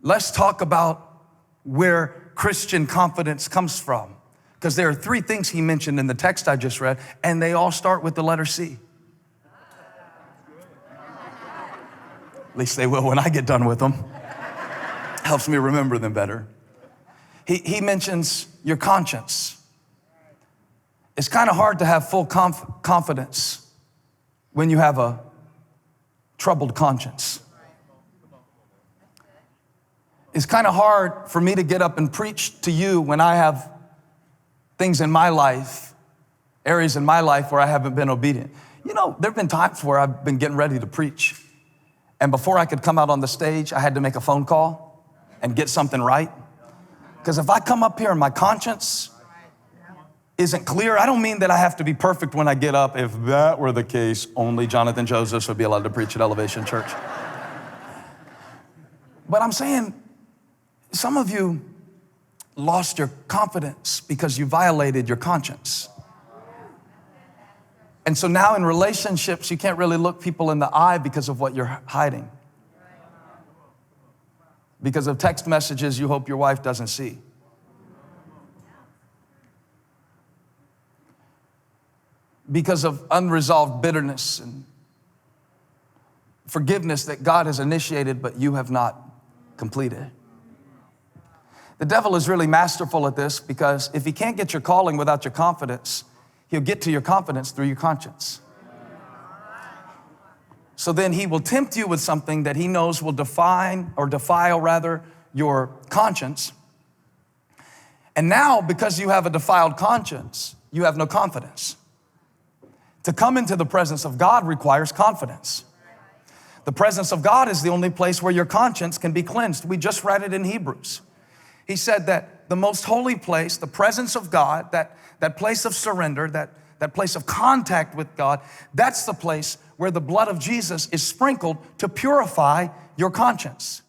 let's talk about where Christian confidence comes from. Because there are three things he mentioned in the text I just read, and they all start with the letter C. At least they will when I get done with them. Helps me remember them better. He mentions your conscience. It's kind of hard to have full confidence when you have a troubled conscience. It's kind of hard for me to get up and preach to you when I have things in my life, areas in my life where I haven't been obedient. You know, there have been times where I've been getting ready to preach, and before I could come out on the stage, I had to make a phone call and get something right. Because if I come up here and my conscience isn't clear, I don't mean that I have to be perfect when I get up. If that were the case, only Jonathan Josephs would be allowed to preach at Elevation Church. But I'm saying some of you lost your confidence because you violated your conscience. And so now in relationships, you can't really look people in the eye because of what you're hiding. Because of text messages you hope your wife doesn't see. Because of unresolved bitterness and forgiveness that God has initiated, but you have not completed. The devil is really masterful at this, because if he can't get your calling without your confidence, he'll get to your confidence through your conscience. So then he will tempt you with something that he knows will defile your conscience. And now, because you have a defiled conscience, you have no confidence. To come into the presence of God requires confidence. The presence of God is the only place where your conscience can be cleansed. We just read it in Hebrews. He said that the most holy place, the presence of God, that place of surrender, that place of contact with God, that's the place where the blood of Jesus is sprinkled to purify your conscience.